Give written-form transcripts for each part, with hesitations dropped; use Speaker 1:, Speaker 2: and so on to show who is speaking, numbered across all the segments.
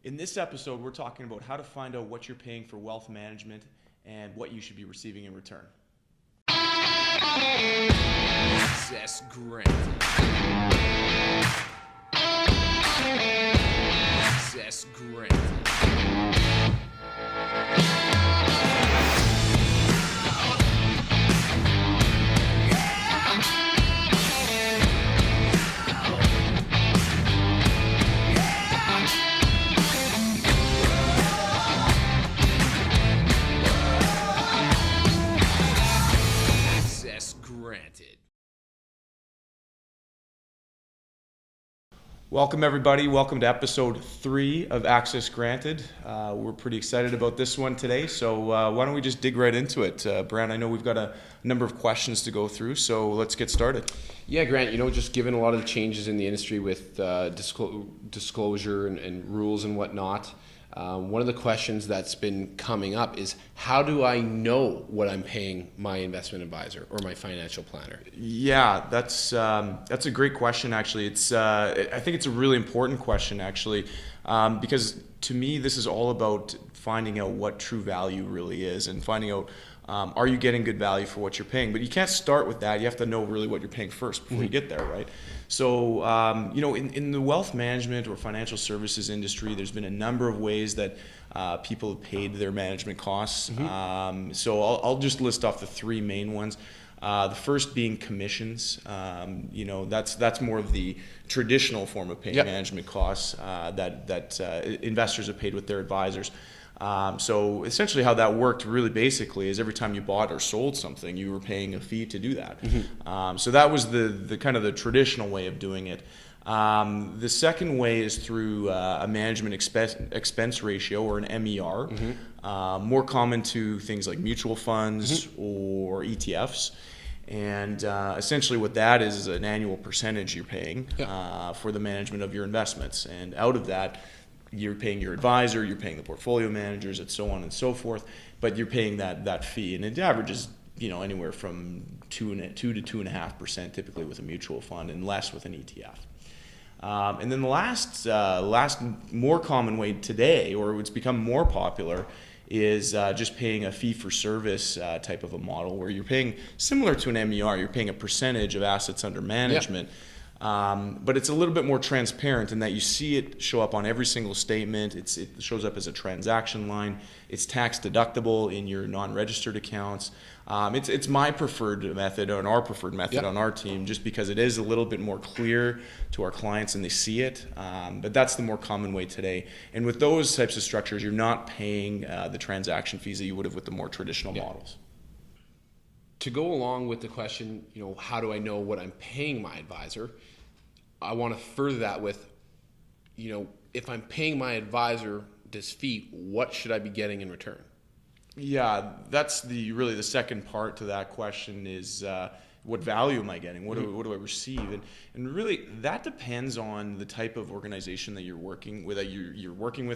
Speaker 1: In this episode, we're talking about how to find out what you're paying for wealth management and what you should be receiving in return.
Speaker 2: Access granted. Access granted. Granted.
Speaker 1: Welcome everybody. Welcome to episode 3 of Access Granted. We're pretty excited about this one today, so why don't we just dig right into it. Brant, I know we've got a number of questions to go through, so let's get started.
Speaker 2: Yeah, Grant, just given a lot of the changes in the industry with disclosure and rules and whatnot, one of the questions that's been coming up is, how do I know what I'm paying my investment advisor or my financial planner?
Speaker 1: Yeah, that's a great question. Actually, I think it's a really important question actually, because to me this is all about finding out what true value really is and finding out are you getting good value for what you're paying. But you can't start with that. You have to know really what you're paying first before you get there, right? So, in the wealth management or financial services industry, there's been a number of ways that people have paid their management costs. So I'll just list off the 3 main ones. The first being commissions. That's more of the traditional form of paying management costs that investors have paid with their advisors. So essentially how that worked really basically is every time you bought or sold something, you were paying a fee to do that. So that was the kind of the traditional way of doing it. The second way is through a management expense ratio, or an MER, more common to things like mutual funds or ETFs. And essentially what that is an annual percentage you're paying for the management of your investments. And out of that, you're paying your advisor, you're paying the portfolio managers, and so on and so forth, but you're paying that fee, and it averages anywhere from 2 to 2.5% typically with a mutual fund, and less with an ETF. And then the last more common way today, or it's become more popular, is just paying a fee-for-service type of a model, where you're paying similar to an MER. You're paying a percentage of assets under management. But it's a little bit more transparent in that you see it show up on every single statement. It shows up as a transaction line. It's tax deductible in your non-registered accounts. It's my preferred method, and our preferred method on our team, just because it is a little bit more clear to our clients and they see it. But that's the more common way today. And with those types of structures, you're not paying the transaction fees that you would have with the more traditional models.
Speaker 2: To go along with the question, how do I know what I'm paying my advisor? I want to further that with, if I'm paying my advisor this fee, what should I be getting in return? Yeah,
Speaker 1: that's really the second part to that question is what value am I getting? What do I receive? And really that depends on the type of organization that you're working with,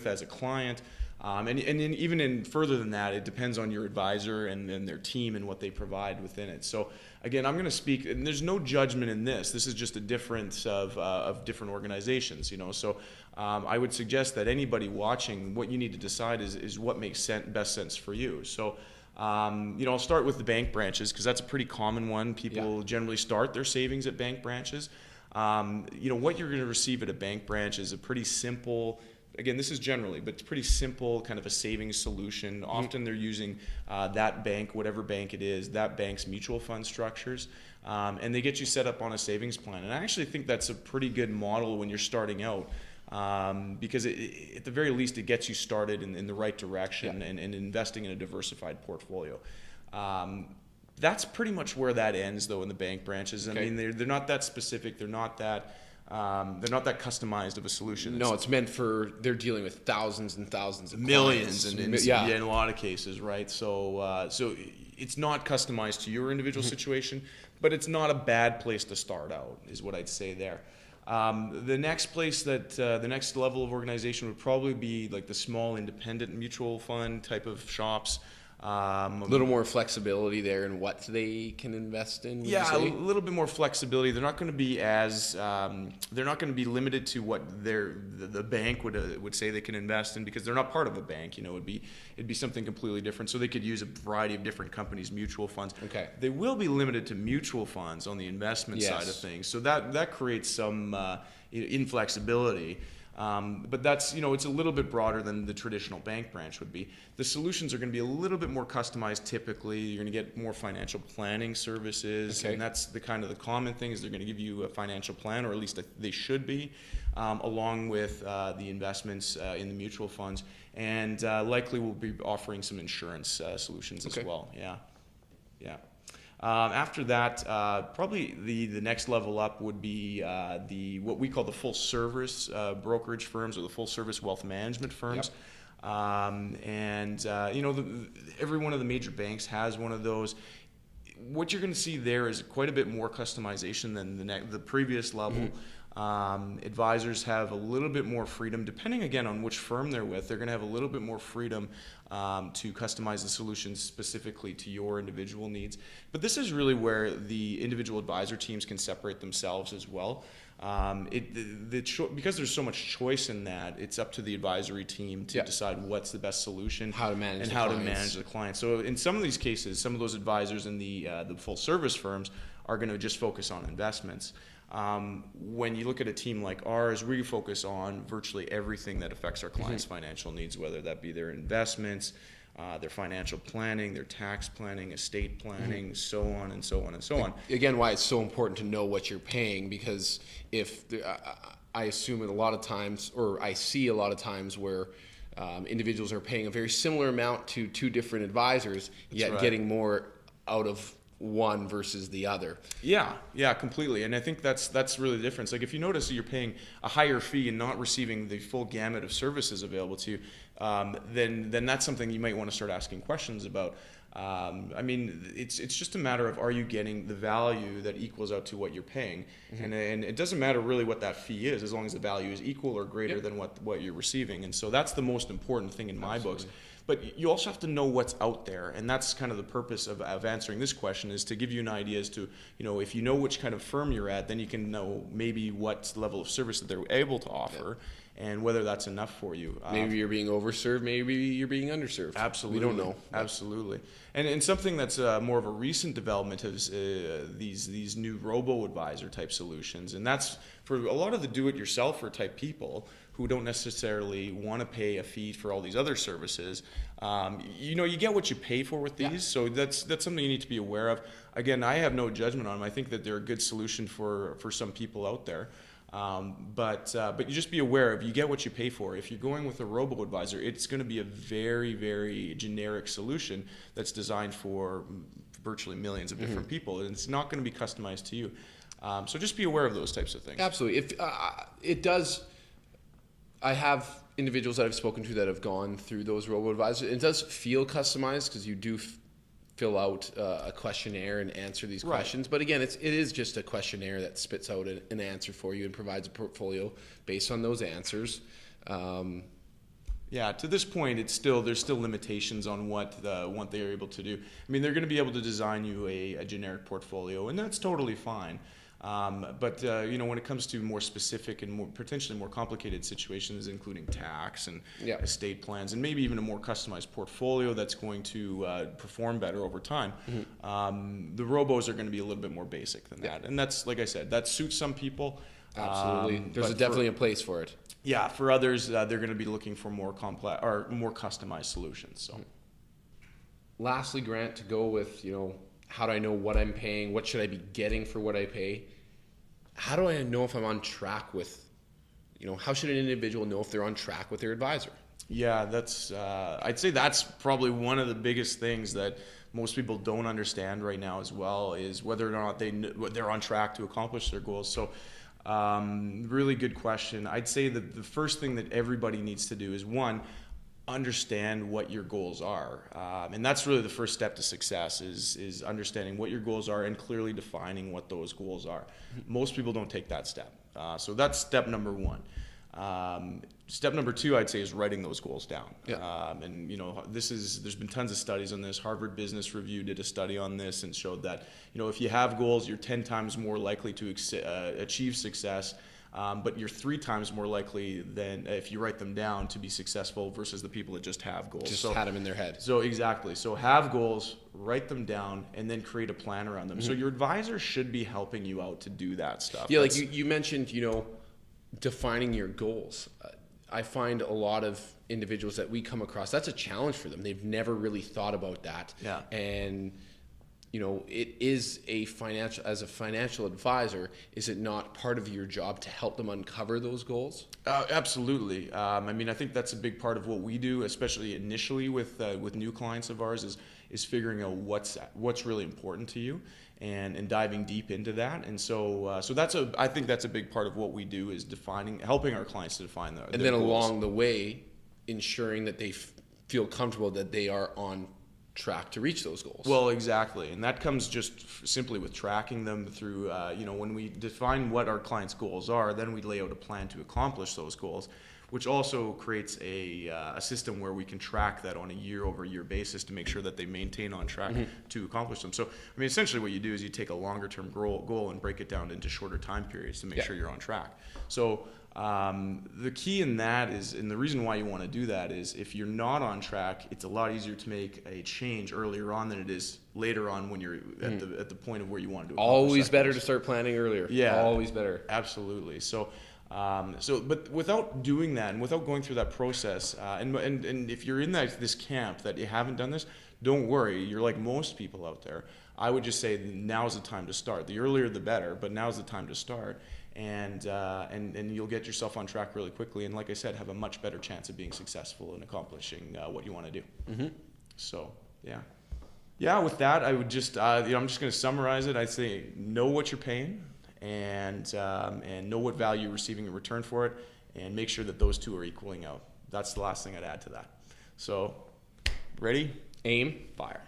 Speaker 1: as a client. And even further than that, it depends on your advisor and their team and what they provide within it. So again, I'm going to speak, and there's no judgment in this. This is just a difference of different organizations. So I would suggest that anybody watching, what you need to decide is what makes best sense for you. So I'll start with the bank branches, because that's a pretty common one. People generally start their savings at bank branches. What you're going to receive at a bank branch is a pretty simple. Again, this is generally, but it's pretty simple, kind of a savings solution. Often they're using that bank, whatever bank it is, that bank's mutual fund structures, and they get you set up on a savings plan. And I actually think that's a pretty good model when you're starting out, because at the very least it gets you started in the right direction and investing in a diversified portfolio. That's pretty much where that ends, though, in the bank branches. I mean, they're not that specific. They're not that customized of a solution.
Speaker 2: No, it's meant for, they're dealing with thousands and thousands of
Speaker 1: millions in a lot of cases, right? So it's not customized to your individual situation, but it's not a bad place to start out, is what I'd say there. The next level of organization would probably be like the small independent mutual fund type of shops.
Speaker 2: A little more flexibility there in what they can invest in.
Speaker 1: Yeah, a little bit more flexibility. They're not going to be as they're not going to be limited to what the bank would say they can invest in, because they're not part of a bank. You know, it'd be something completely different. So they could use a variety of different companies' mutual funds.
Speaker 2: Okay.
Speaker 1: They will be limited to mutual funds on the investment side of things. So that creates some inflexibility. But that's, it's a little bit broader than the traditional bank branch would be. The solutions are going to be a little bit more customized typically. You're going to get more financial planning services.
Speaker 2: Okay.
Speaker 1: And that's the common thing is they're going to give you a financial plan, or at least they should be, along with the investments in the mutual funds. And likely we'll be offering some insurance solutions as well. Yeah. Yeah. After that, probably the next level up would be what we call the full service brokerage firms, or the full service wealth management firms. Yep. Every one of the major banks has one of those. What you're going to see there is quite a bit more customization than the previous level. Mm-hmm. Advisors have a little bit more freedom, depending again on which firm they're with. They're going to have a little bit more freedom to customize the solutions specifically to your individual needs. But this is really where the individual advisor teams can separate themselves as well. Because there's so much choice in that, it's up to the advisory team to decide what's the best solution,
Speaker 2: how to manage
Speaker 1: the client. So in some of these cases, some of those advisors in the full service firms are going to just focus on investments. When you look at a team like ours, we focus on virtually everything that affects our clients' financial needs, whether that be their investments, their financial planning, their tax planning, estate planning, so on and so on and so on.
Speaker 2: Again, why it's so important to know what you're paying, because I assume a lot of times, or I see a lot of times where individuals are paying a very similar amount to two different advisors, yet getting more out of one versus the other.
Speaker 1: Yeah, completely. And I think that's really the difference. Like if you notice that you're paying a higher fee and not receiving the full gamut of services available to you, then that's something you might want to start asking questions about. It's just a matter of, are you getting the value that equals out to what you're paying? Mm-hmm. And it doesn't matter really what that fee is, as long as the value is equal or greater than what you're receiving. And so that's the most important thing in my books. But you also have to know what's out there, and that's kind of the purpose of answering this question, is to give you an idea as to, if you know which kind of firm you're at, then you can know maybe what level of service that they're able to offer, and whether that's enough for you.
Speaker 2: Maybe you're being overserved, maybe you're being underserved.
Speaker 1: Absolutely.
Speaker 2: We don't know.
Speaker 1: Absolutely. And something that's more of a recent development is these new robo-advisor type solutions, and that's for a lot of the do-it-yourselfer type people who don't necessarily want to pay a fee for all these other services. You get what you pay for with these, so that's something you need to be aware of. Again, I have no judgment on them. I think that they're a good solution for some people out there. But you just be aware of, you get what you pay for. If you're going with a robo-advisor, it's going to be a very, very generic solution that's designed for virtually millions of different people, and it's not going to be customized to you. So just be aware of those types of things.
Speaker 2: Absolutely. If it does, I have individuals that I've spoken to that have gone through those robo-advisors. It does feel customized because you do fill out a questionnaire and answer these questions. But again, it is just a questionnaire that spits out an answer for you and provides a portfolio based on those answers.
Speaker 1: To this point, there's still limitations on what they are able to do. I mean, they're going to be able to design you a generic portfolio, and that's totally fine. But when it comes to more specific and potentially more complicated situations, including tax and estate plans, and maybe even a more customized portfolio that's going to perform better over time, the robos are going to be a little bit more basic than that. And that's, like I said, that suits some people.
Speaker 2: Absolutely. There's definitely a place for it.
Speaker 1: Yeah, for others, they're going to be looking for more complex or more customized solutions. So,
Speaker 2: lastly, Grant, to go with, how do I know what I'm paying? What should I be getting for what I pay? How do I know if I'm on track with, how should an individual know if they're on track with their advisor?
Speaker 1: Yeah, that's, I'd say that's probably one of the biggest things that most people don't understand right now as well, is whether or not they're on track to accomplish their goals. So, really good question. I'd say that the first thing that everybody needs to do is, one, understand what your goals are, and that's really the first step to success, is understanding what your goals are and clearly defining what those goals are. Most people don't take that step, so that's step number one. Step number 2, I'd say, is writing those goals down.
Speaker 2: Yeah.
Speaker 1: And there's been tons of studies on this. Harvard Business Review did a study on this and showed that if you have goals, you're 10 times more likely to achieve success. But you're 3 times more likely than if you write them down to be successful versus the people that just have goals.
Speaker 2: Just had them in their head.
Speaker 1: So exactly. So have goals, write them down, and then create a plan around them. So your advisor should be helping you out to do that stuff.
Speaker 2: Yeah, like you mentioned, defining your goals. I find a lot of individuals that we come across, that's a challenge for them. They've never really thought about that.
Speaker 1: Yeah.
Speaker 2: And it is as a financial advisor, is it not part of your job to help them uncover those goals?
Speaker 1: Absolutely. I think that's a big part of what we do, especially initially with new clients of ours, is figuring out what's really important to you and diving deep into that. And so I think that's a big part of what we do, is helping our clients to define their
Speaker 2: and then
Speaker 1: goals.
Speaker 2: Along the way, ensuring that they feel comfortable that they are on track to reach those goals.
Speaker 1: Well, exactly. And that comes just simply with tracking them through, when we define what our clients' goals are, then we lay out a plan to accomplish those goals, which also creates a system where we can track that on a year-over-year basis to make sure that they maintain on track to accomplish them. So, essentially what you do is you take a longer-term goal and break it down into shorter time periods to make sure you're on track. So the key in that is, and the reason why you want to do that is, if you're not on track, it's a lot easier to make a change earlier on than it is later on when you're at the point of where you want to do it.
Speaker 2: Always better to start planning earlier.
Speaker 1: Yeah.
Speaker 2: Always better.
Speaker 1: Absolutely. So, but without doing that and without going through that process, and if you're in this camp that you haven't done this, don't worry. You're like most people out there. I would just say now's the time to start. The earlier the better, but now's the time to start. And you'll get yourself on track really quickly. And like I said, have a much better chance of being successful in accomplishing what you want to do. Mm-hmm. So, yeah. Yeah, with that, I would just, I'm just going to summarize it. I'd say know what you're paying and know what value you're receiving in return for it, and make sure that those two are equaling out. That's the last thing I'd add to that. So, ready?
Speaker 2: Aim. Fire.